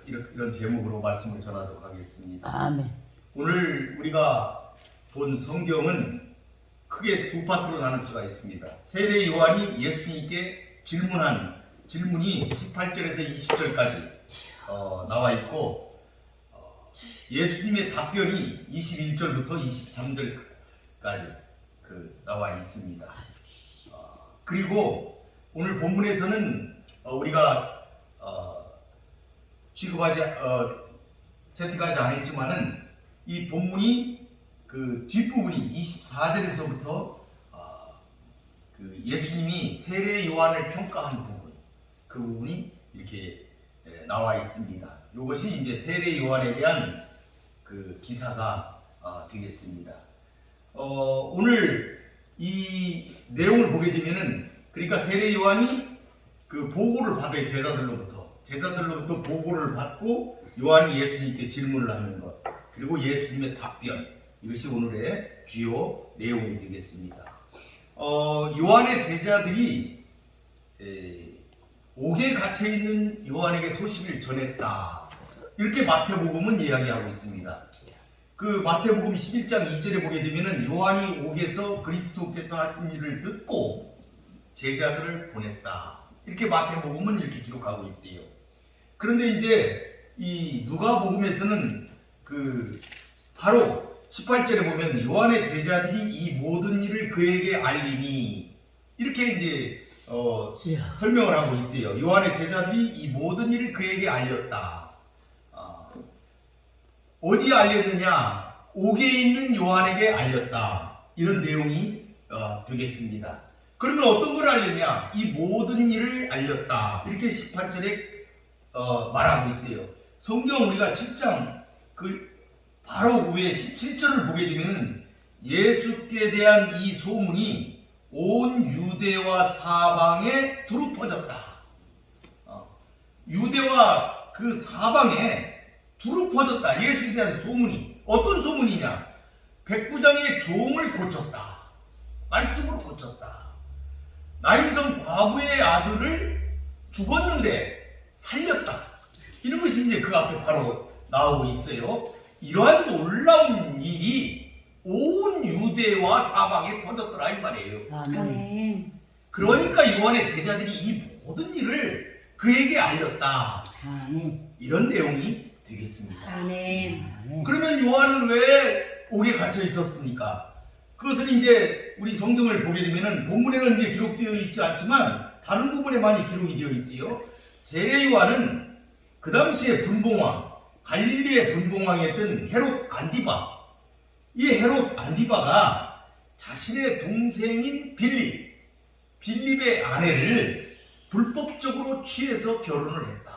이런 제목으로 말씀을 전하도록 하겠습니다. 아멘. 오늘 우리가 본 성경은 크게 두 파트로 나눌 수가 있습니다. 세례 요한이 예수님께 질문한 질문이 18절에서 20절까지 나와 있고, 예수님의 답변이 21절부터 23절까지 나와 있습니다. 그리고 오늘 본문에서는 우리가 채택하지 않았지만은 이 본문이 그 뒷부분이 24절에서부터 예수님이 세례 요한을 평가한 부분, 그 부분이 이렇게 나와 있습니다. 이것이 이제 세례 요한에 대한 그 기사가 되겠습니다. 오늘 이 내용을 보게 되면은, 그러니까 세례 요한이 그 보고를 받아요. 제자들로부터 보고를 받고 요한이 예수님께 질문을 하는 것, 그리고 예수님의 답변, 이것이 오늘의 주요 내용이 되겠습니다. 요한의 제자들이 옥에 갇혀 있는 요한에게 소식을 전했다, 이렇게 마태복음은 이야기하고 있습니다. 그 마태복음 11장 2절에 보게 되면은 요한이 옥에서 그리스도께서 하신 일을 듣고 제자들을 보냈다, 이렇게 마태복음은 이렇게 기록하고 있어요. 그런데 이제 이 누가복음에서는 바로 18절에 보면 요한의 제자들이 이 모든 일을 그에게 알리니, 이렇게 이제 설명을 하고 있어요. 요한의 제자들이 이 모든 일을 그에게 알렸다. 어디에 알렸느냐? 옥에 있는 요한에게 알렸다, 이런 내용이 되겠습니다. 그러면 어떤 걸 알렸냐? 이 모든 일을 알렸다, 이렇게 18절에 말하고 있어요. 성경 우리가 7장 바로 위에 17절을 보게 되면은 예수께 대한 이 소문이 온 유대와 사방에 두루 퍼졌다. 유대와 그 사방에 두루 퍼졌다. 예수에 대한 소문이. 어떤 소문이냐? 백부장의 종을 고쳤다. 말씀으로 고쳤다. 나인성 과부의 아들을 죽었는데 살렸다. 이런 것이 이제 그 앞에 바로 나오고 있어요. 이러한 놀라운 일이 온 유대와 사방에 퍼졌더라, 이 말이에요. 아멘. 그러니까 요한의 제자들이 이 모든 일을 그에게 알렸다, 아멘. 이런 내용이 되겠습니다. 아멘. 그러면 요한은 왜 옥에 갇혀 있었습니까? 그것은 이제 우리 성경을 보게 되면은 본문에는 이제 기록되어 있지 않지만 다른 부분에 많이 기록이 되어 있어요. 세례 요한은 그 당시에 분봉왕, 갈릴리의 분봉왕이었던 헤롯 안디바, 이 헤롯 안디바가 자신의 동생인 빌립의 아내를 불법적으로 취해서 결혼을 했다.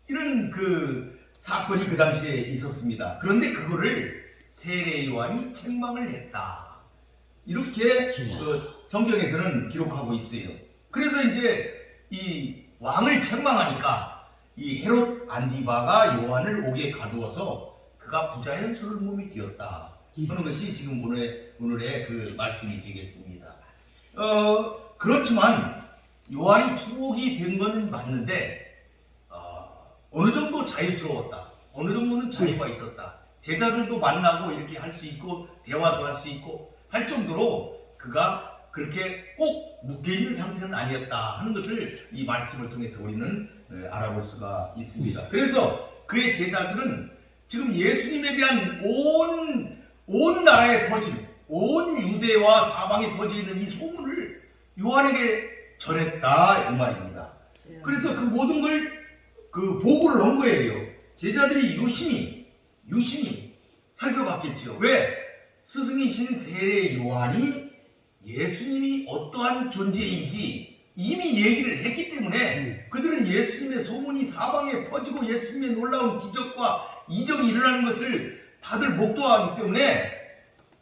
이런 사건이 그 당시에 있었습니다. 그런데 그거를 세례 요한이 책망을 했다, 이렇게 성경에서는 기록하고 있어요. 그래서 이제 이 왕을 책망하니까 이 헤롯 안디바가 요한을 옥에 가두어서 그가 부자연스러운 몸이 되었다 하는 것이 지금 오늘의 그 말씀이 되겠습니다. 그렇지만 요한이 투옥이 된 건 맞는데 어느 정도 자유스러웠다. 어느 정도는 자유가 있었다. 제자들도 만나고 이렇게 할 수 있고 대화도 할 수 있고 할 정도로 그가 그렇게 꼭 묶여있는 상태는 아니었다 하는 것을 이 말씀을 통해서 우리는 알아볼 수가 있습니다. 그래서 그의 제자들은 지금 예수님에 대한 온 나라에 퍼진, 온 유대와 사방에 퍼져있는 이 소문을 요한에게 전했다, 이 말입니다. 그래서 그 모든 걸 보고를 한 거예요. 제자들이 유심히 살펴봤겠죠. 왜? 스승이신 세례 요한이 예수님이 어떠한 존재인지 이미 얘기를 했기 때문에 그들은 예수님의 소문이 사방에 퍼지고 예수님의 놀라운 기적과 이적이 일어나는 것을 다들 목도하기 때문에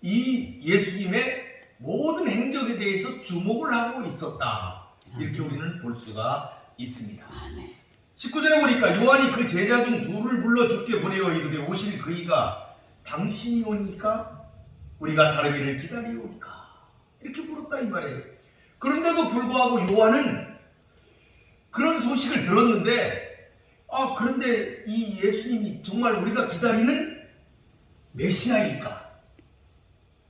이 예수님의 모든 행적에 대해서 주목을 하고 있었다, 이렇게 우리는 볼 수가 있습니다. 19절에 보니까 요한이 그 제자 중 둘을 불러 주께 보내어 이르되 오실 그이가 당신이 오니까 우리가 다르기를 기다리오니까, 이렇게 물었다, 이 말이에요. 그런데도 불구하고 요한은 그런 소식을 들었는데 그런데 이 예수님이 정말 우리가 기다리는 메시아일까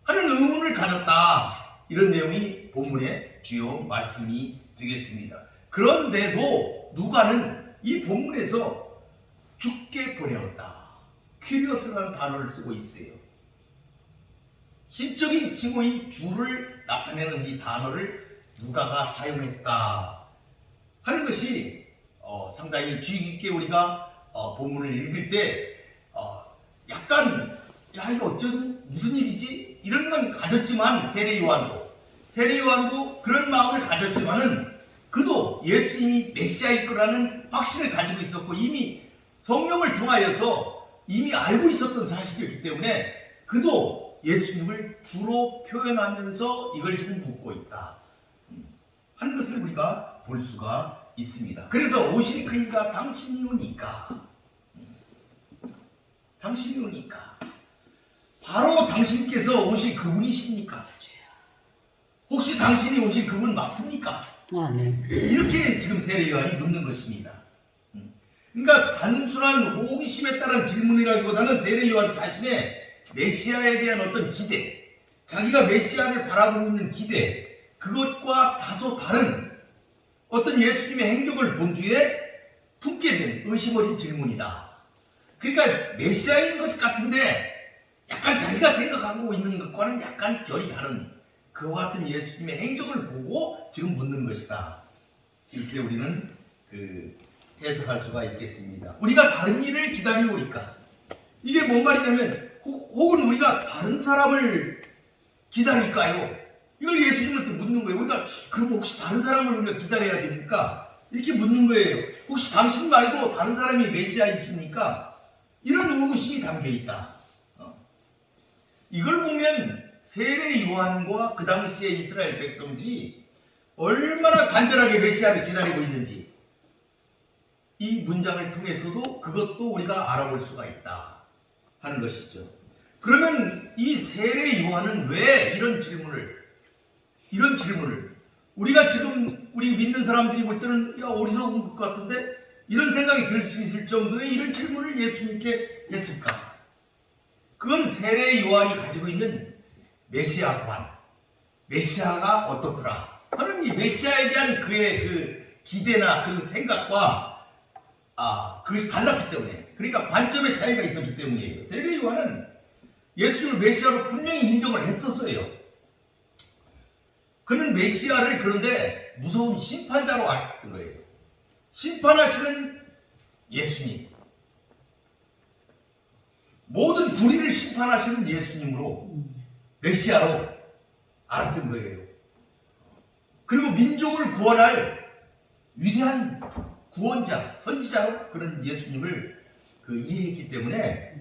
하는 의문을 가졌다. 이런 내용이 본문의 주요 말씀이 되겠습니다. 그런데도 누가는 이 본문에서 죽게 보내었다. 큐리어스라는 단어를 쓰고 있어요. 심적인 징후인 주를 나타내는 이 단어를 누가가 사용했다 하는 것이 상당히 주의 깊게 우리가 본문을 읽을 때 약간 이거 어쩐 무슨 일이지? 이런 건 가졌지만 세례 요한도 그런 마음을 가졌지만은 그도 예수님이 메시아일 거라는 확신을 가지고 있었고 이미 성령을 통하여서 이미 알고 있었던 사실이었기 때문에 그도 예수님을 주로 표현하면서 이걸 지금 묻고 있다 하는 것을 우리가 볼 수가 있습니다. 그래서 오실 그이가 당신이 오니까 바로 당신께서 오실 그분이십니까? 혹시 당신이 오실 그분 맞습니까? 아멘. 이렇게 지금 세례 요한이 묻는 것입니다. 그러니까 단순한 호기심에 따른 질문이라기보다는 세례 요한 자신의 메시아에 대한 어떤 기대, 자기가 메시아를 바라보고 있는 기대, 그것과 다소 다른 어떤 예수님의 행적을 본 뒤에 품게 된 의심 어린 질문이다. 그러니까 메시아인 것 같은데 약간 자기가 생각하고 있는 것과는 약간 결이 다른 그와 같은 예수님의 행적을 보고 지금 묻는 것이다. 이렇게 우리는 해석할 수가 있겠습니다. 우리가 다른 일을 기다리오니까 이게 뭔 말이냐면 혹은 우리가 다른 사람을 기다릴까요? 이걸 예수님한테 묻는 거예요. 우리가 그럼 혹시 다른 사람을 우리가 기다려야 됩니까? 이렇게 묻는 거예요. 혹시 당신 말고 다른 사람이 메시아이십니까? 이런 의구심이 담겨 있다. 이걸 보면 세례 요한과 그 당시의 이스라엘 백성들이 얼마나 간절하게 메시아를 기다리고 있는지 이 문장을 통해서도 그것도 우리가 알아볼 수가 있다 하는 것이죠. 그러면 이 세례 요한은 왜 이런 질문을 우리가 지금 우리 믿는 사람들이 볼 때는 어리석은 것 같은데 이런 생각이 들 수 있을 정도의 이런 질문을 예수님께 했을까? 그건 세례 요한이 가지고 있는 메시아관, 메시아가 어떻더라 하는 이 메시아에 대한 그의 그 기대나 그 생각과 그것이 달랐기 때문에, 그러니까 관점의 차이가 있었기 때문이에요. 세례 요한은 예수님을 메시아로 분명히 인정을 했었어요. 그는 메시아를 그런데 무서운 심판자로 알았던 거예요. 심판하시는 예수님, 모든 불의를 심판하시는 예수님으로 메시아로 알았던 거예요. 그리고 민족을 구원할 위대한 구원자, 선지자로 그런 예수님을 이해했기 때문에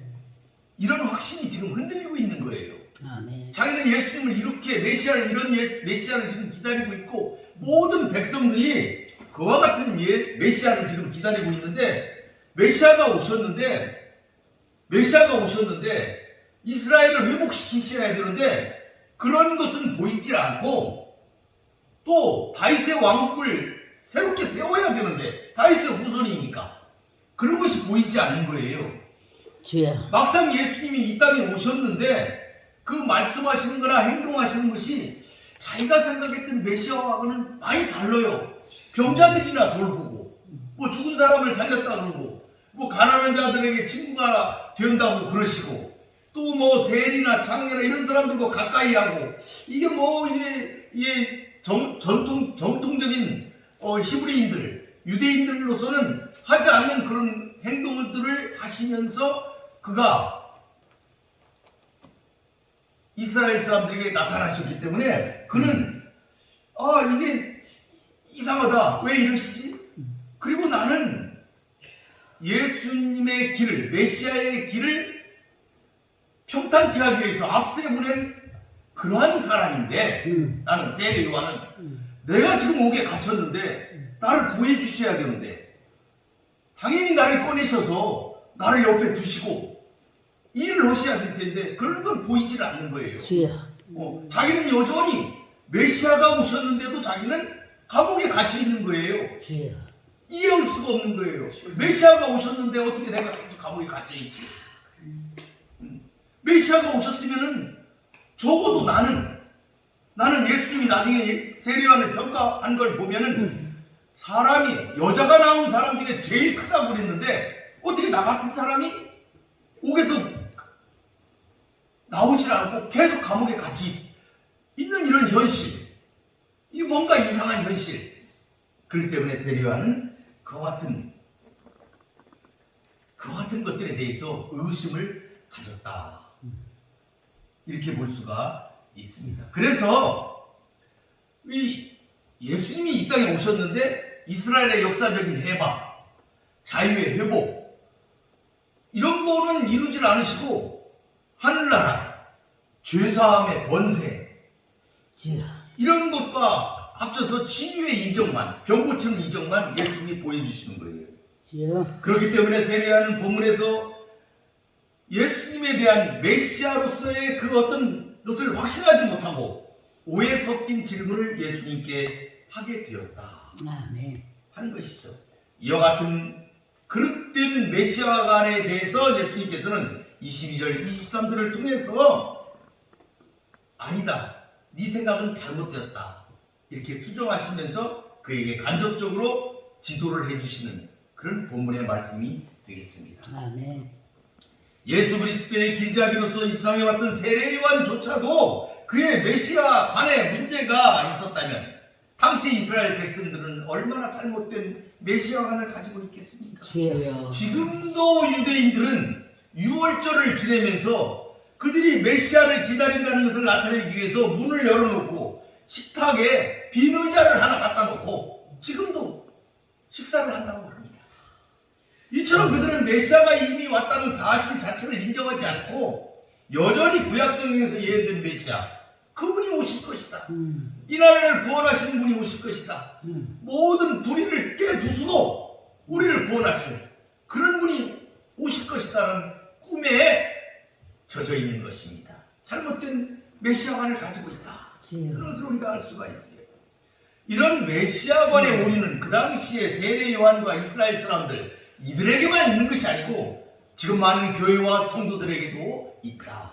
이런 확신이 지금 흔들리고 있는 거예요. 아멘. 자기는 예수님을 이렇게 메시아를 지금 기다리고 있고 모든 백성들이 그와 같은 메시아를 지금 기다리고 있는데 메시아가 오셨는데 이스라엘을 회복시키셔야 되는데 그런 것은 보이지 않고 또 다윗의 왕국을 새롭게 세워야 되는데 다윗의 후손이니까 그런 것이 보이지 않는 거예요. 주여. 막상 예수님이 이 땅에 오셨는데 그 말씀하시는 거나 행동하시는 것이 자기가 생각했던 메시아와는 많이 달라요. 병자들이나 돌보고 뭐 죽은 사람을 살렸다 그러고 뭐 가난한 자들에게 친구가 된다고 그러시고 또 뭐 세리나 창녀나 이런 사람들과 가까이 하고 이게 뭐 이게 정통적인 히브리인들 유대인들로서는 하지 않는 그런 행동들을 하시면서 그가 이스라엘 사람들에게 나타나셨기 때문에 그는 이게 이상하다. 왜 이러시지? 그리고 나는 예수님의 길을, 메시아의 길을 평탄케 하기 위해서 앞세 보낸 그러한 사람인데 나는 세례 요한은 내가 지금 옥에 갇혔는데 나를 구해 주셔야 되는데 당연히 나를 꺼내셔서 나를 옆에 두시고 일을 하셔야 될 텐데 그런 건 보이질 않는 거예요. 주여. 자기는 여전히 메시아가 오셨는데도 자기는 감옥에 갇혀 있는 거예요. 주여. 이해할 수가 없는 거예요. 메시아가 오셨는데 어떻게 내가 계속 감옥에 갇혀있지? 메시아가 오셨으면은 적어도 나는 예수님이 나중에 세례요한을 평가한 걸 보면은 사람이 여자가 낳은 사람 중에 제일 크다고 그랬는데 어떻게 나 같은 사람이 옥에서 나오질 않고 계속 감옥에 갇혀 있는 이런 현실, 이 뭔가 이상한 현실. 그렇기 때문에 세례요한은 그와 같은 것들에 대해서 의심을 가졌다. 이렇게 볼 수가 있습니다. 그래서 이 예수님이 이 땅에 오셨는데 이스라엘의 역사적인 해방, 자유의 회복 이런 거는 이루질 않으시고 하늘나라, 죄사함의 번세 주여. 이런 것과 합쳐서 치유의 이정만, 병 고치는 이정만 예수님이 보여주시는 거예요. 주여. 그렇기 때문에 세례요한은 본문에서 예수님에 대한 메시아로서의 그 어떤 것을 확신하지 못하고 오해 섞인 질문을 예수님께 하게 되었다 아멘. 하는 것이죠. 이와 같은 그릇된 메시아간에 대해서 예수님께서는 22절, 23절을 통해서 아니다, 네 생각은 잘못되었다 이렇게 수정하시면서 그에게 간접적으로 지도를 해주시는 그런 본문의 말씀이 되겠습니다. 아멘. 예수 그리스도의 길잡이로서 이 세상에 왔던 세례요한조차도 그의 메시아 관에 문제가 있었다면 당시 이스라엘 백성들은 얼마나 잘못된 메시아관을 가지고 있겠습니까? 주여. 지금도 유대인들은 유월절을 지내면서 그들이 메시아를 기다린다는 것을 나타내기 위해서 문을 열어놓고 식탁에 빈 의자를 하나 갖다 놓고 지금도 식사를 한다고 합니다. 이처럼 그들은 메시아가 이미 왔다는 사실 자체를 인정하지 않고 여전히 구약성경에서 예언된 메시아, 그분이 오실 것이다. 이 나라를 구원하시는 분이 오실 것이다. 모든 불의를 깨부수고 우리를 구원하시는 그런 분이 오실 것이다라는 꿈에 젖어 있는 것입니다. 잘못된 메시아관을 가지고 있다. 그것을 우리가 알 수가 있어요. 이런 메시아관의 오류는 그 당시에 세례 요한과 이스라엘 사람들 이들에게만 있는 것이 아니고 지금 많은 교회와 성도들에게도 있다.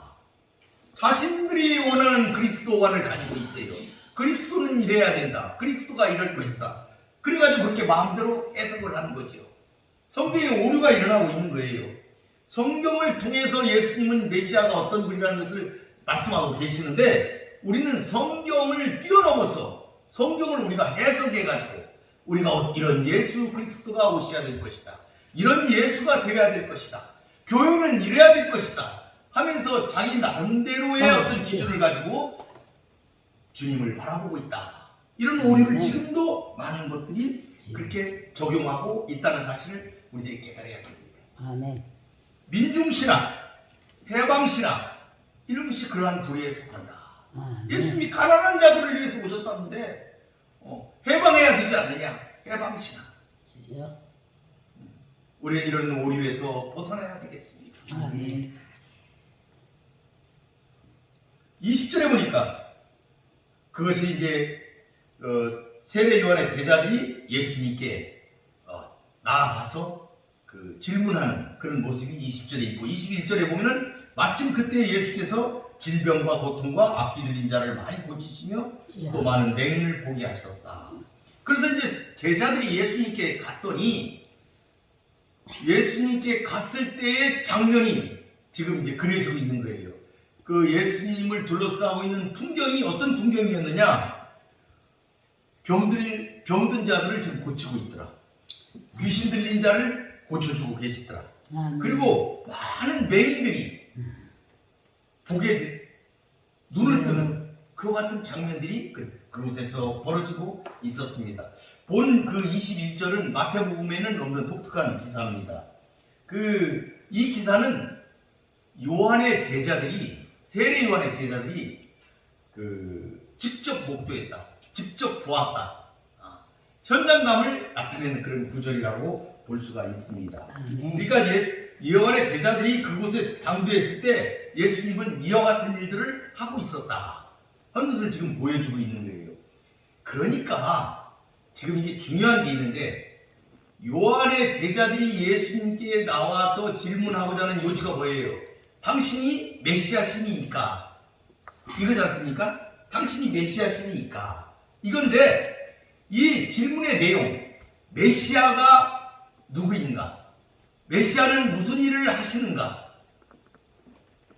자신들이 원하는 그리스도관을 가지고 있어요. 그리스도는 이래야 된다. 그리스도가 이럴 것이다. 그래가지고 그렇게 마음대로 해석을 하는 거죠. 성경에 오류가 일어나고 있는 거예요. 성경을 통해서 예수님은 메시아가 어떤 분이라는 것을 말씀하고 계시는데 우리는 성경을 뛰어넘어서 성경을 우리가 해석해가지고 우리가 이런 예수 그리스도가 오셔야 될 것이다. 이런 예수가 되어야 될 것이다. 교회는 이래야 될 것이다. 하면서 자기 나름대로의 어떤 기준을 가지고 주님을 바라보고 있다. 이런 오류를 지금도 많은 것들이 그렇게 적용하고 있다는 사실을 우리들이 깨달아야 됩니다. 아멘. 민중신앙, 해방신앙 이런 것이 그러한 부류에 속한다. 아멘. 예수님이 가난한 자들을 위해서 오셨다는데 해방해야 되지 않느냐? 해방신앙. 주여. 우리는 이런 오류에서 벗어나야 되겠습니다. 아멘. 20절에 보니까 그것이 이제 세례 요한의 제자들이 예수님께 나아가서 그 질문하는 그런 모습이 20절에 있고 21절에 보면은 마침 그때 예수께서 질병과 고통과 앞뒤 들린 자를 많이 고치시며 또 많은 맹인을 보게 하셨다. 그래서 이제 제자들이 예수님께 갔더니 예수님께 갔을 때의 장면이 지금 이제 그려지고 있는 거예요. 그 예수님을 둘러싸고 있는 풍경이 어떤 풍경이었느냐? 병든 자들을 지금 고치고 있더라. 귀신 들린 자를 고쳐주고 계시더라. 그리고 많은 맹인들이 보게 눈을 뜨는 그와 같은 장면들이 그곳에서 벌어지고 있었습니다. 본 그 21절은 마태복음에는 없는 독특한 기사입니다. 이 기사는 요한의 제자들이 세례 요한의 제자들이 직접 목도했다, 직접 보았다, 현장감을 나타내는 그런 구절이라고 볼 수가 있습니다. 그러니까 요한의 제자들이 그곳에 당도했을 때 예수님은 이와 같은 일들을 하고 있었다 하는 것을 지금 보여주고 있는 거예요. 그러니까 지금 이게 중요한 게 있는데 요한의 제자들이 예수님께 나와서 질문하고자 하는 요지가 뭐예요? 당신이 메시아시니까 이거지 않습니까? 당신이 메시아시니까 이건데 이 질문의 내용 메시아가 누구인가? 메시아는 무슨 일을 하시는가?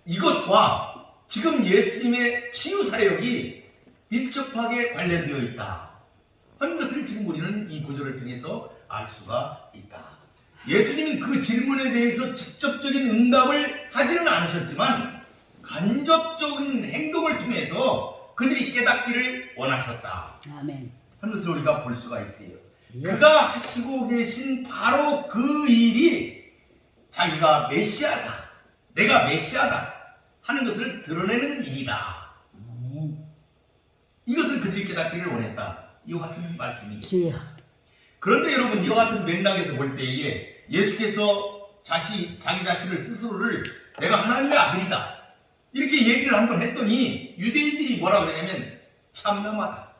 이것과 지금 예수님의 치유 사역이 밀접하게 관련되어 있다 하는 것을 지금 우리는 이 구절을 통해서 알 수가 있다. 예수님은 그 질문에 대해서 직접적인 응답을 하지는 않으셨지만 간접적인 행동을 통해서 그들이 깨닫기를 원하셨다 아멘. 하는 것을 우리가 볼 수가 있어요. 예. 그가 하시고 계신 바로 그 일이 자기가 메시아다, 내가 메시아다 하는 것을 드러내는 일이다. 아멘. 이것을 그들이 깨닫기를 원했다. 이와 같은 말씀이겠습니다. 주여. 그런데 여러분 이와 같은 맥락에서 볼 때에 예수께서 자기 자신을 스스로를 내가 하나님의 아들이다 이렇게 얘기를 한번 했더니 유대인들이 뭐라고 그러냐면 참남하다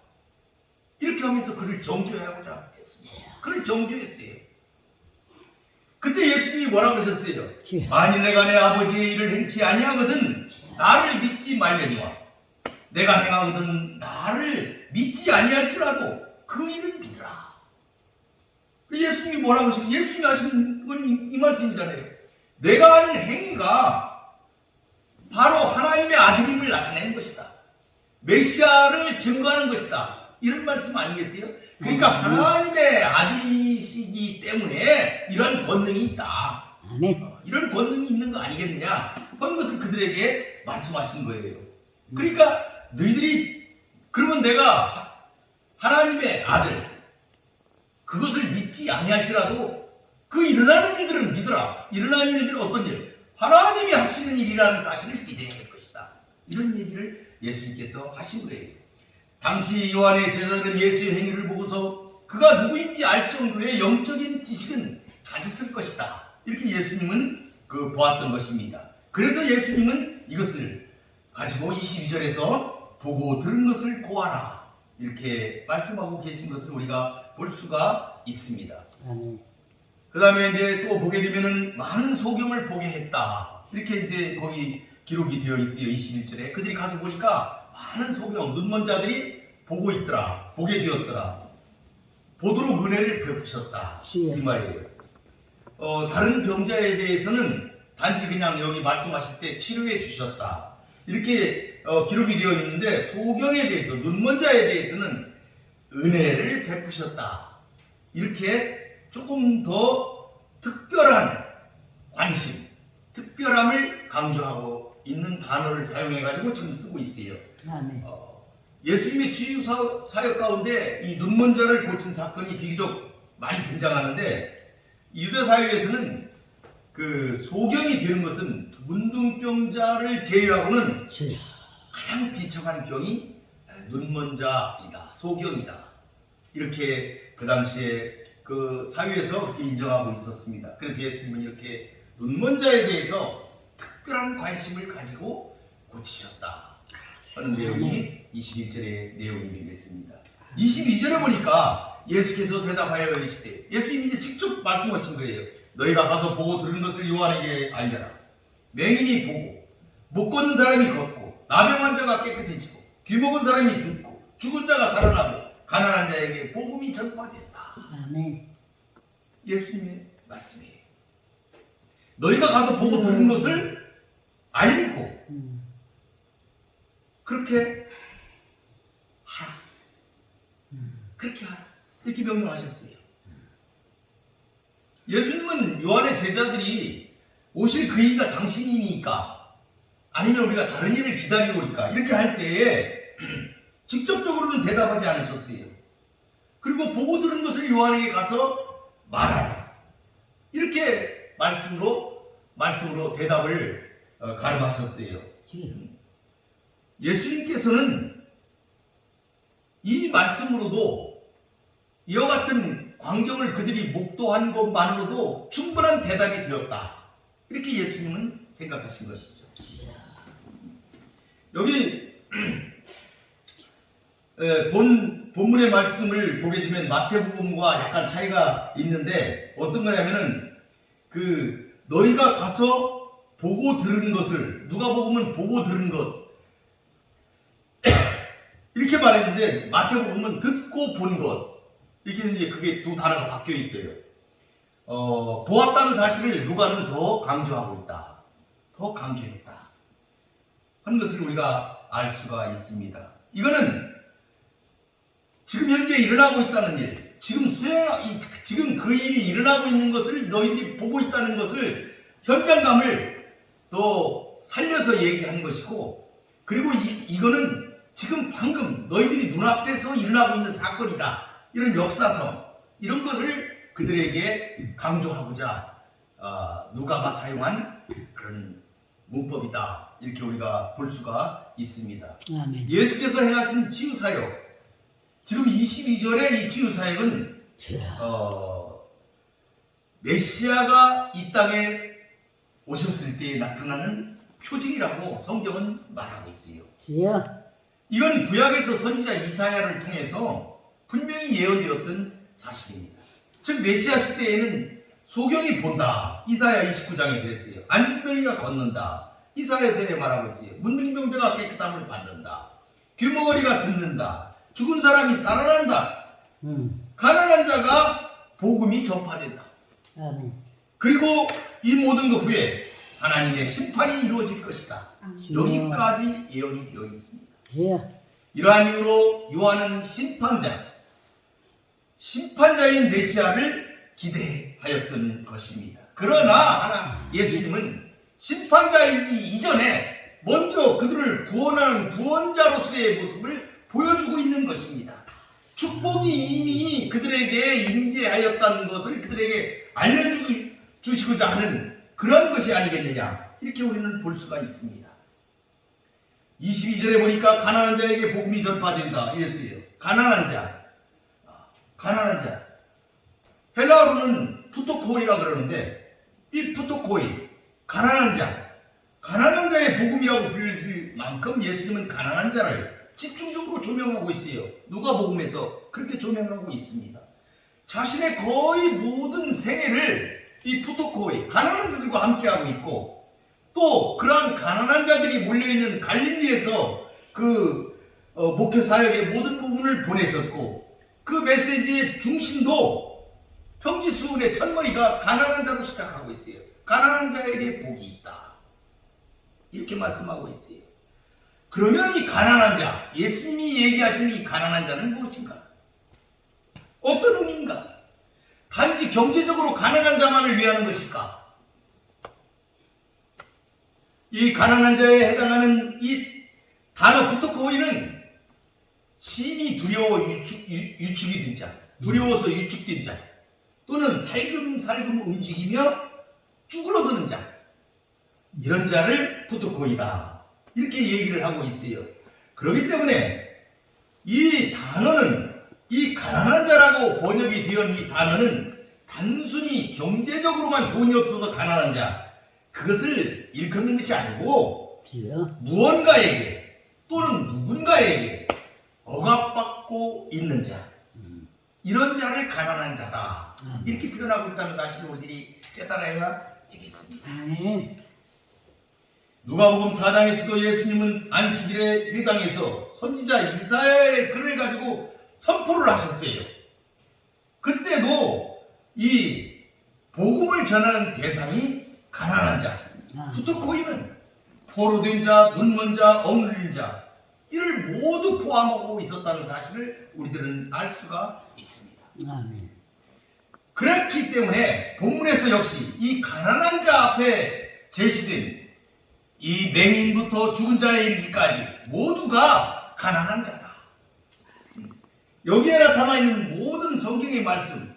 이렇게 하면서 그를 정죄하고자 했습니다. 그를 정죄했어요. 그때 예수님이 뭐라고 하셨어요? 만일 내가 내 아버지의 일을 행치 아니하거든 나를 믿지 말려니와 내가 행하거든 나를 믿지 아니할지라도 그 일을 믿으라. 예수님이 뭐라고 하시죠? 예수님이 하시는 건 이 말씀이잖아요. 내가 하는 행위가 바로 하나님의 아들임을 나타내는 것이다. 메시아를 증거하는 것이다. 이런 말씀 아니겠어요? 그러니까 하나님의 아들이시기 때문에 이런 권능이 있다. 아멘. 이런 권능이 있는 거 아니겠느냐 하는 것을 그들에게 말씀하신 거예요. 그러니까 너희들이 그러면 내가 하나님의 아들 그것을 믿지 아니할지라도 그 일어나는 일들은 믿으라. 일어나는 일들은 어떤 일? 하나님이 하시는 일이라는 사실을 믿어야 할 것이다. 이런 얘기를 예수님께서 하신 거예요. 당시 요한의 제자들은 예수의 행위를 보고서 그가 누구인지 알 정도의 영적인 지식은 가졌을 것이다. 이렇게 예수님은 보았던 것입니다. 그래서 예수님은 이것을 가지고 22절에서 보고 들은 것을 고하라. 이렇게 말씀하고 계신 것을 우리가 볼 수가 있습니다. 아멘. 그 다음에 이제 또 보게 되면은 많은 소경을 보게 했다. 이렇게 이제 거기 기록이 되어 있어요. 21절에. 그들이 가서 보니까 많은 소경, 눈먼 자들이 보고 있더라. 보게 되었더라. 보도록 은혜를 베푸셨다. 이 말이에요. 다른 병자에 대해서는 단지 그냥 여기 말씀하실 때 치료해 주셨다. 이렇게 기록이 되어 있는데 소경에 대해서, 눈먼 자에 대해서는 은혜를 베푸셨다. 이렇게 조금 더 특별한 관심, 특별함을 강조하고 있는 단어를 사용해가지고 지금 쓰고 있어요. 아멘. 예수님의 치유 사역 가운데 이 눈먼 자를 고친 사건이 비교적 많이 등장하는데 유대 사회에서는 그 소경이 되는 것은 문둥병자를 제외하고는 주여. 가장 비참한 병이 눈먼 자이다, 소경이다. 이렇게 그 당시에 그 사회에서 그렇게 인정하고 있었습니다. 그래서 예수님은 이렇게 눈먼 자에 대해서 특별한 관심을 가지고 고치셨다 하는 내용이 21절의 내용이 되겠습니다. 22절에 보니까 예수께서 대답하여 이르시되, 예수님이 이제 직접 말씀하신 거예요. 너희가 가서 보고 들은 것을 요한에게 알려라. 맹인이 보고, 못 걷는 사람이 걷고, 나병 환자가 깨끗해지고, 귀 먹은 사람이 듣고, 죽은 자가 살아나고, 가난한 자에게 복음이 전파된다. 아멘. 예수님의 말씀이에요. 너희가 가서 보고 들은 것을 알리고 그렇게 하라. 그렇게 하라. 이렇게 명령하셨어요. 예수님은 요한의 제자들이 오실 그 이가 당신이니까 아니면 우리가 다른 일을 기다리고 오니까 이렇게 할 때에 직접적으로는 대답하지 않으셨어요. 그리고 보고 들은 것을 요한에게 가서 말하라. 이렇게 말씀으로 대답을 가름하셨어요. 예수님께서는 이 말씀으로도 이와 같은 광경을 그들이 목도한 것만으로도 충분한 대답이 되었다. 이렇게 예수님은 생각하신 것이죠. 여기 본문의 말씀을 보게 되면 마태복음과 약간 차이가 있는데 어떤 거냐면은 너희가 가서 보고 들은 것을 누가복음은 보고 들은 것 이렇게 말했는데 마태복음은 듣고 본 것 이렇게 이제 그게 두 단어가 바뀌어 있어요. 보았다는 사실을 누가는 더 강조하고 있다. 더 강조했다. 하는 것을 우리가 알 수가 있습니다. 이거는 지금 현재 일어나고 있다는 일, 지금 그 일이 일어나고 있는 것을 너희들이 보고 있다는 것을 현장감을 더 살려서 얘기하는 것이고, 그리고 이거는 지금 방금 너희들이 눈앞에서 일어나고 있는 사건이다. 이런 역사성, 이런 것을 그들에게 강조하고자 누가가 사용한 그런 문법이다. 이렇게 우리가 볼 수가 있습니다. 아멘. 예수께서 행하신 치유사역, 지금 22절의 이 치유사역은 메시아가 이 땅에 오셨을 때 나타나는 표징이라고 성경은 말하고 있어요. 주여. 이건 구약에서 선지자 이사야를 통해서 분명히 예언되었던 사실입니다. 즉 메시아 시대에는 소경이 본다. 이사야 29장에 그랬어요. 안진뱅이가 걷는다. 이사야서에 말하고 있어요. 문둥병자가 깨끗함을 받는다. 귀머거리가 듣는다. 죽은 사람이 살아난다. 가난한 자가 복음이 전파된다. 아멘. 그리고 이 모든 것 후에 하나님의 심판이 이루어질 것이다. 주여. 여기까지 예언이 되어 있습니다. 주여. 이러한 이유로 요한은 심판자인 메시아를 기대하였던 것입니다. 그러나 예수님은 심판자이기 이전에 먼저 그들을 구원하는 구원자로서의 모습을 보여주고 있는 것입니다. 축복이 이미 그들에게 임재하였다는 것을 그들에게 알려주시고자 하는 그런 것이 아니겠느냐, 이렇게 우리는 볼 수가 있습니다. 22절에 보니까 가난한 자에게 복음이 전파된다 이랬어요. 가난한 자. 헬라어로는 푸토코이라 그러는데 이 푸토코이, 가난한 자의 복음이라고 불릴 만큼 예수님은 가난한 자를 집중적으로 조명하고 있어요. 누가복음에서 그렇게 조명하고 있습니다. 자신의 거의 모든 생애를 이 푸토코이, 가난한 자들과 함께하고 있고, 또 그러한 가난한 자들이 몰려있는 갈릴리에서 목회 사역의 모든 부분을 보내셨고, 그 메시지의 중심도 평지수훈의 첫머리가 가난한 자로 시작하고 있어요. 가난한 자에게 복이 있다. 이렇게 말씀하고 있어요. 그러면 이 가난한 자, 예수님이 얘기하신 이 가난한 자는 무엇인가? 어떤 의미인가? 단지 경제적으로 가난한 자만을 위하는 것일까? 이 가난한 자에 해당하는 이 단어 푸토코이는 심히 두려워 유축이 된 자, 두려워서 유축된 자, 또는 살금살금 움직이며 쭈그러드는 자, 이런 자를 푸토코이다, 이렇게 얘기를 하고 있어요. 그렇기 때문에 이 단어는, 이 가난한 자라고 번역이 되은 이 단어는 단순히 경제적으로만 돈이 없어서 가난한 자, 그것을 일컫는 것이 아니고 주여. 무언가에게 또는 누군가에게 억압받고 있는 자, 이런 자를 가난한 자다, 이렇게 표현하고 있다는 사실을 우리들이 깨달아야 되겠습니다. 아멘. 누가복음 4장에서도 예수님은 안식일에 회당에서 선지자 이사야의 글을 가지고 선포를 하셨어요. 그때도 이 복음을 전하는 대상이 가난한 자, 푸토코이는 포로된 자, 눈먼 자, 억눌린 자, 이를 모두 포함하고 있었다는 사실을 우리들은 알 수가 있습니다. 아멘. 그렇기 때문에 본문에서 역시 이 가난한 자 앞에 제시된 이 맹인부터 죽은 자에 이르기까지 모두가 가난한 자다. 여기에 나타나 있는 모든 성경의 말씀,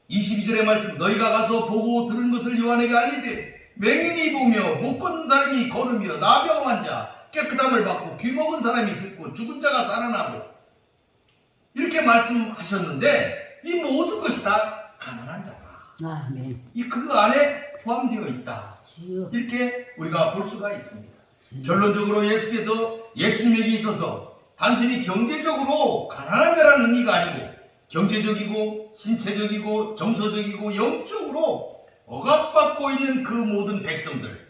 22절의 말씀, 너희가 가서 보고 들은 것을 요한에게 알리되 맹인이 보며 못 걷는 사람이 걸으며 나병한 자 깨끗함을 받고 귀먹은 사람이 듣고 죽은 자가 살아나고, 이렇게 말씀하셨는데 이 모든 것이 다 가난한 자다. 아멘. 이 그 안에 포함되어 있다. 주여. 이렇게 우리가 볼 수가 있습니다. 결론적으로 예수님에게 있어서 단순히 경제적으로 가난한 자라는 의미가 아니고 경제적이고 신체적이고 정서적이고 영적으로 억압받고 있는 그 모든 백성들,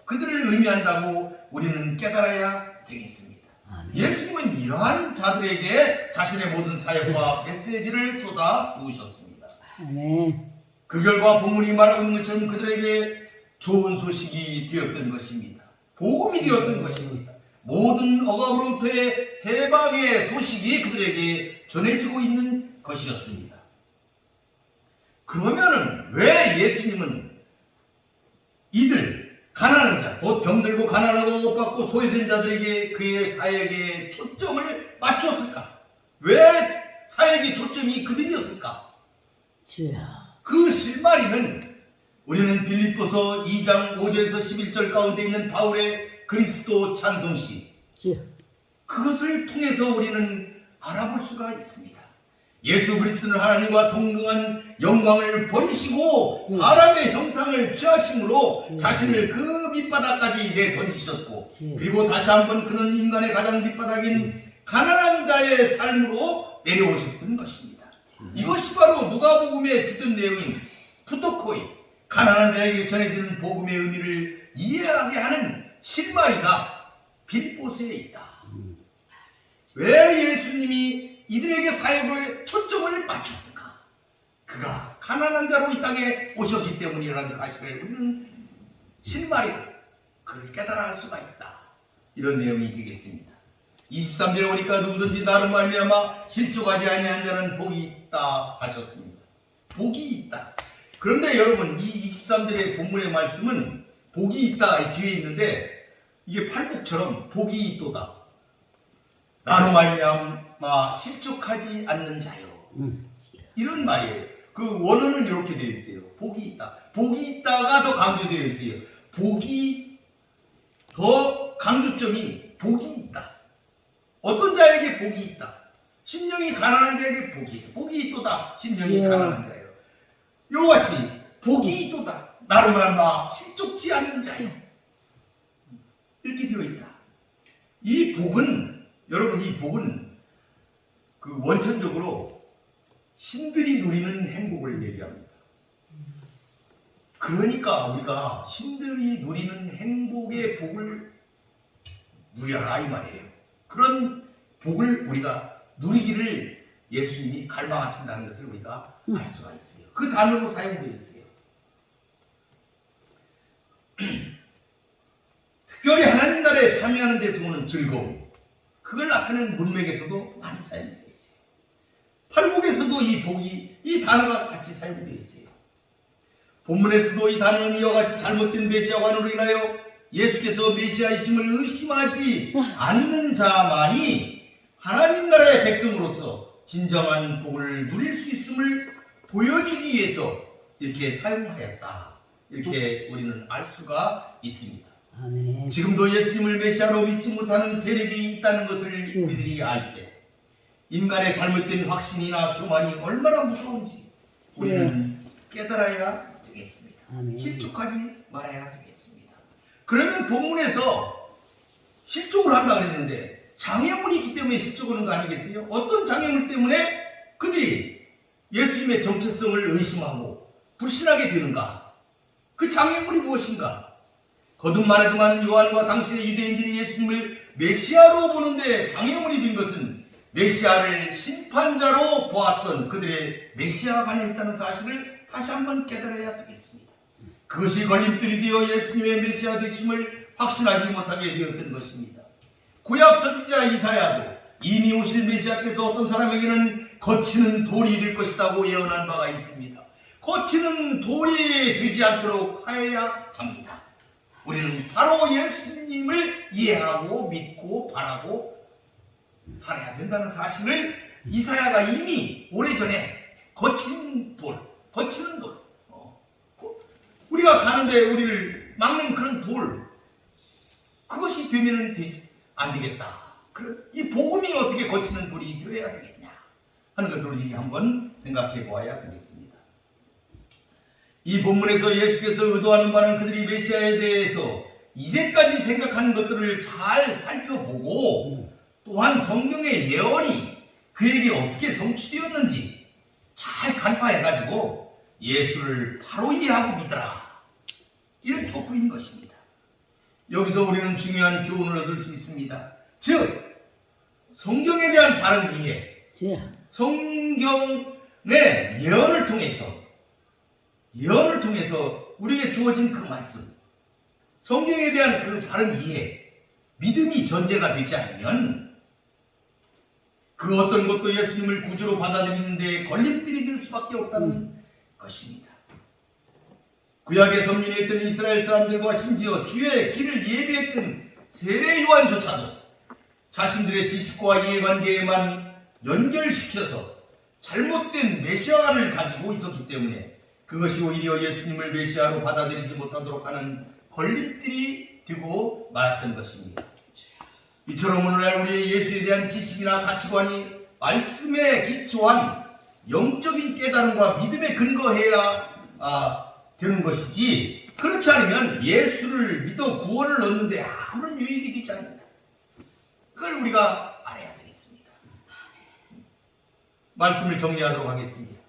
그들을 의미한다고 우리는 깨달아야 되겠습니다. 아멘. 예수님은 이러한 자들에게 자신의 모든 사역과 메시지를 쏟아 부으셨습니다. 아멘. 그 결과 본문이 말하고 있는 것처럼 그들에게 좋은 소식이 되었던 것입니다. 복음이 되었던 것입니다. 모든 억압으로부터의 해방의 소식이 그들에게 전해지고 있는 것이었습니다. 그러면은 왜 예수님은 이들 가난한 자, 곧 병들고 가난하고 못받고 소외된 자들에게 그의 사역에 초점을 맞추었을까? 왜 사역의 초점이 그들이었을까? 주여. 그 실마리는 우리는 빌립보서 2장 5절에서 11절 가운데 있는 바울의 그리스도 찬송시, 주여. 그것을 통해서 우리는 알아볼 수가 있습니다. 예수 그리스도는 하나님과 동등한 영광을 버리시고 사람의 형상을 취하심으로 자신을 그 밑바닥까지 내던지셨고, 그리고 다시 한번 그는 인간의 가장 밑바닥인 가난한 자의 삶으로 내려오셨던 것입니다. 이것이 바로 누가복음에 주된 내용인 푸토코이, 가난한 자에게 전해지는 복음의 의미를 이해하게 하는 실마리가 빌립보서에 있다. 왜 예수님이 이들에게 사역에 초점을 맞췄는가? 그가 가난한 자로 이 땅에 오셨기 때문이라는 사실을 우리는 실마리로 그를 깨달아 할 수가 있다. 이런 내용이 되겠습니다. 23절에 보니까 누구든지 나로 말미암아 실족하지 아니한 자는 복이 있다 하셨습니다. 복이 있다. 그런데 여러분, 이 23절의 본문의 말씀은 복이 있다 뒤에 있는데 이게 팔복처럼 복이 있도다. 나로 말미암아 실족하지 않는 자요. 이런 말이에요. 그 원어는 이렇게 되어 있어요. 복이 있다. 복이 있다가 더 강조되어 있어요. 복이 더 강조점이 복이 있다. 어떤 자에게 복이 있다. 심령이 가난한 자에게 복이 있다. 복이 있도다. 심령이 가난한 자예요. 요같이 복이 있도다. 나로 말미암아 실족지 않는 자요. 이렇게 되어 있다. 이 복은, 여러분, 이 복은 그 원천적으로 신들이 누리는 행복을 얘기합니다. 그러니까 우리가 신들이 누리는 행복의 복을 누려라 이 말이에요. 그런 복을 우리가 누리기를 예수님이 갈망하신다는 것을 우리가 알 수가 있어요. 그 단어로 사용되어 있어요. 특별히 하나님 나라에 참여하는 데서 오는 즐거움, 그걸 나타내는 문맥에서도 많이 사용되어 있어요. 팔복에서도 이 복이, 이 단어가 같이 사용되어 있어요. 본문에서도 이 단어는 이와 같이 잘못된 메시아관으로 인하여 예수께서 메시아이심을 의심하지 않는 자만이 하나님 나라의 백성으로서 진정한 복을 누릴 수 있음을 보여주기 위해서 이렇게 사용하였다. 이렇게 우리는 알 수가 있습니다. 아멘. 지금도 예수님을 메시아로 믿지 못하는 세력이 있다는 것을 우리들이 알 때 인간의 잘못된 확신이나 교만이 얼마나 무서운지 우리는 깨달아야 되겠습니다. 아멘. 실족하지 말아야 되겠습니다. 그러면 본문에서 실족을 한다 그랬는데 장애물이 있기 때문에 실족하는 거 아니겠어요? 어떤 장애물 때문에 그들이 예수님의 정체성을 의심하고 불신하게 되는가? 그 장애물이 무엇인가? 거듭 말하지만 요한과 당시의 유대인들이 예수님을 메시아로 보는데 장애물이 된 것은 메시아를 심판자로 보았던 그들의 메시아관에 있다는 사실을 다시 한번 깨달아야 되겠습니다. 그것이 걸림돌이 되어 예수님의 메시아 되심을 확신하지 못하게 되었던 것입니다. 구약 선지자 이사야도 이미 오실 메시아께서 어떤 사람에게는 거치는 돌이 될 것이라고 예언한 바가 있습니다. 거치는 돌이 되지 않도록 하여야 합니다. 우리는 바로 예수님을 이해하고 믿고 바라고 살아야 된다는 사실을 이사야가 이미 오래전에 거치는 돌, 우리가 가는데 우리를 막는 그런 돌, 그것이 되면은 안 되겠다. 이 복음이 어떻게 거치는 돌이 되어야 되겠냐 하는 것을 우리가 한번 생각해 보아야 되겠습니다. 이 본문에서 예수께서 의도하는 바는 그들이 메시아에 대해서 이제까지 생각하는 것들을 잘 살펴보고 또한 성경의 예언이 그에게 어떻게 성취되었는지 잘 간파해가지고 예수를 바로 이해하고 믿어라. 이런 촉구인 것입니다. 여기서 우리는 중요한 교훈을 얻을 수 있습니다. 즉 성경에 대한 바른 이해, 주여. 성경의 예언을 통해서 우리에게 주어진 그 말씀, 성경에 대한 그 바른 이해, 믿음이 전제가 되지 않으면 그 어떤 것도 예수님을 구주로 받아들이는데 걸림돌이 될 수밖에 없다는 것입니다. 구약에 선민했던 이스라엘 사람들과 심지어 주의 길을 예비했던 세례 요한조차도 자신들의 지식과 이해관계에만 연결시켜서 잘못된 메시아를 가지고 있었기 때문에 그것이 오히려 예수님을 메시아로 받아들이지 못하도록 하는 걸림돌이 되고 말았던 것입니다. 이처럼 오늘날 우리의 예수에 대한 지식이나 가치관이 말씀에 기초한 영적인 깨달음과 믿음에 근거해야 되는 것이지, 그렇지 않으면 예수를 믿어 구원을 얻는데 아무런 유익이 되지 않는다. 그걸 우리가 알아야 되겠습니다. 말씀을 정리하도록 하겠습니다.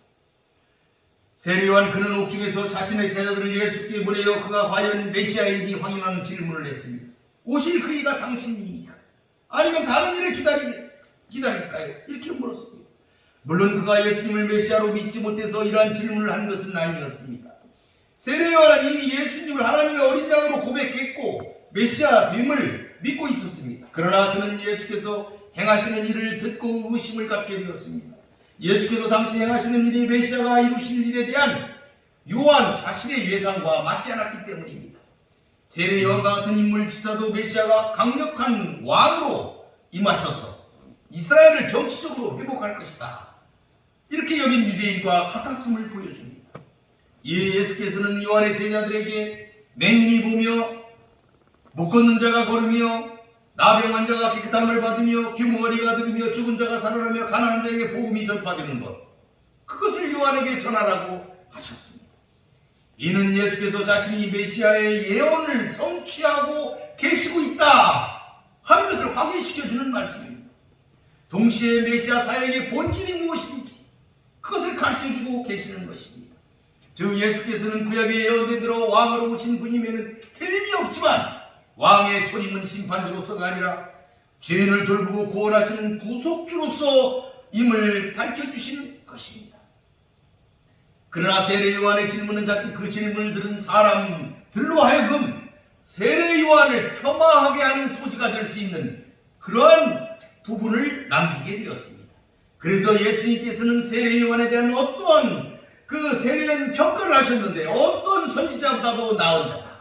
세례요한 그는 옥중에서 자신의 제자들을 예수께 보내어 그가 과연 메시아인지 확인하는 질문을 했습니다. 오실 그이가 당신입니까? 아니면 다른 일을 기다릴까요? 이렇게 물었습니다. 물론 그가 예수님을 메시아로 믿지 못해서 이러한 질문을 한 것은 아니었습니다. 세례요한은 이미 예수님을 하나님의 어린 양으로 고백했고 메시아 됨을 믿고 있었습니다. 그러나 그는 예수께서 행하시는 일을 듣고 의심을 갖게 되었습니다. 예수께서 당시 행하시는 일이 메시아가 이루실 일에 대한 요한 자신의 예상과 맞지 않았기 때문입니다. 세례 요한과 같은 인물조차도 메시아가 강력한 왕으로 임하셔서 이스라엘을 정치적으로 회복할 것이다, 이렇게 여긴 유대인과 같았음을 보여줍니다. 이에 예수께서는 요한의 제자들에게 맹인이 보며 못 걷는 자가 걸으며 나병 환자가 깨끗함을 받으며 귀머거리가 들으며 죽은 자가 살아나며 가난한 자에게 복음이 전파되는 것, 그것을 요한에게 전하라고 하셨습니다. 이는 예수께서 자신이 메시아의 예언을 성취하고 계시고 있다 하는 것을 확인시켜주는 말씀입니다. 동시에 메시아 사역의 본질이 무엇인지 그것을 가르쳐주고 계시는 것입니다. 즉 예수께서는 구약의 예언에 들어 왕으로 오신 분이면 틀림이 없지만 왕의 초림은 심판주로서가 아니라 죄인을 돌보고 구원하시는 구속주로서임을 밝혀주신 것입니다. 그러나 세례 요한의 질문은 자칫 그 질문을 들은 사람들로 하여금 세례 요한을 폄하하게 하는 소지가 될 수 있는 그러한 부분을 남기게 되었습니다. 그래서 예수님께서는 세례 요한에 대한 어떠한 그 세례는 평가를 하셨는데, 어떤 선지자보다도 나은 자다,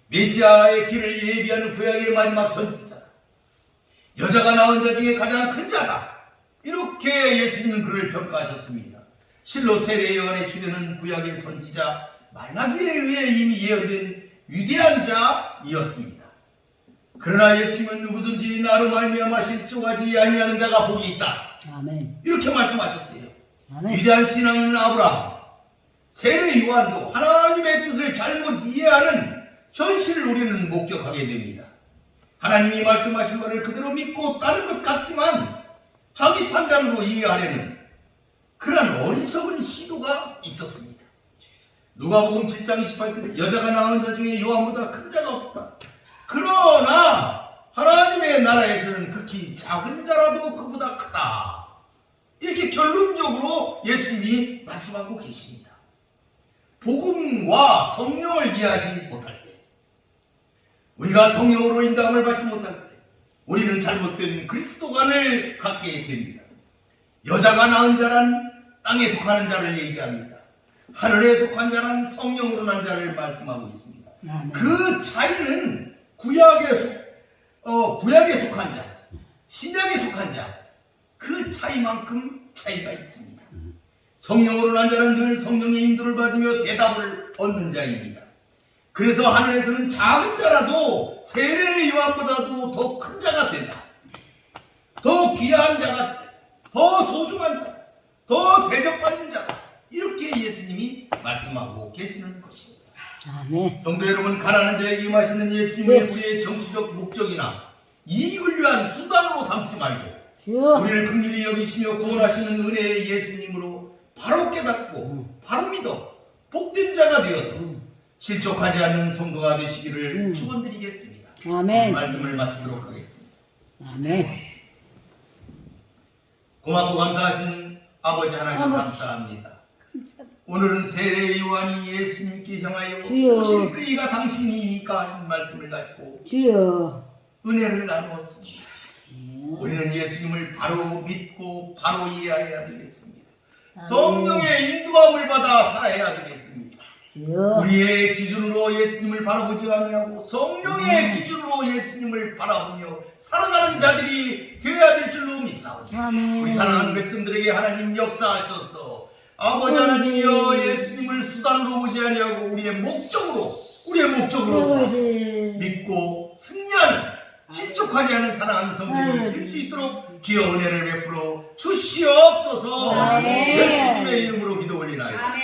메시아의 길을 예비하는 구약의 마지막 선지자다, 여자가 낳은 자 중에 가장 큰 자다, 이렇게 예수님은 그를 평가하셨습니다. 실로 세례 요한의 주례는 구약의 선지자 말라기에 의해 이미 예언된 위대한 자이었습니다. 그러나 예수님은 누구든지 나로 말미암아 실족하지 아니하는 자가 복이 있다, 아멘. 이렇게 말씀하셨어요. 아멘. 위대한 신앙인 아브라함, 세례 요한도 하나님의 뜻을 잘못 이해하는 현실을 우리는 목격하게 됩니다. 하나님이 말씀하신 것을 그대로 믿고 따른 것 같지만 자기 판단으로 이해하려는 그런 어리석은 시도가 있었습니다. 누가복음 7장 28절에 여자가 낳은 자 중에 요한보다 큰 자가 없다, 그러나 하나님의 나라에서는 극히 작은 자라도 그보다 크다, 이렇게 결론적으로 예수님이 말씀하고 계십니다. 복음과 성령을 이해하지 못할 때, 우리가 성령으로 인도함을 받지 못할 때 우리는 잘못된 그리스도관을 갖게 됩니다. 여자가 낳은 자란 땅에 속하는 자를 얘기합니다. 하늘에 속한 자란 성령으로 난 자를 말씀하고 있습니다. 아멘. 그 차이는 구약에 속한 자, 신약에 속한 자, 그 차이만큼 차이가 있습니다. 성령으로 난 자는 늘 성령의 인도를 받으며 대답을 얻는 자입니다. 그래서 하늘에서는 작은 자라도 세례 요한보다도 더 큰 자가 된다, 더 귀한 자가, 더 소중한 자, 더 대접받는 자다, 이렇게 예수님이 말씀하고 계시는 것입니다. 아멘. 성도 여러분, 가난한 자에게 임하시는 예수님의 우리의 정치적 목적이나 이익을 위한 수단으로 삼지 말고 주여. 우리를 긍휼히 여기시며 구원하시는 은혜의 예수님으로 바로 깨닫고 바로 믿어 복된 자가 되어서 실족하지 않는 성도가 되시기를 축원드리겠습니다. 아멘. 말씀을 마치도록 하겠습니다. 아멘. 고맙고 감사하신 아버지 하나님 감사합니다. 오늘은 세례 요한이 예수님께 향하여 주여. 오실 그이가 당신이니까 하신 말씀을 가지고 주여. 은혜를 나누었습니다. 우리는 예수님을 바로 믿고 바로 이해해야 되겠습니다. 성령의 인도함을 받아 살아야 되겠습니다. 주여. 우리의 기준으로 예수님을 바라보지 아니하고 성령의 기준으로 예수님을 바라보며 살아가는 자들이 되어야 될 줄로 믿사옵니다. 아멘. 우리 사랑하는 백성들에게 하나님 역사하셔서 아버지 하나님이여 예수님을 수단으로 보지 아니하고 우리의 목적으로 믿고 승리하는 실족하지 않은 사랑하는 성들이 될 수 있도록 주여 은혜를 베풀어 주시옵소서. 아멘. 예수님의 이름으로 기도 올리나요. 아멘.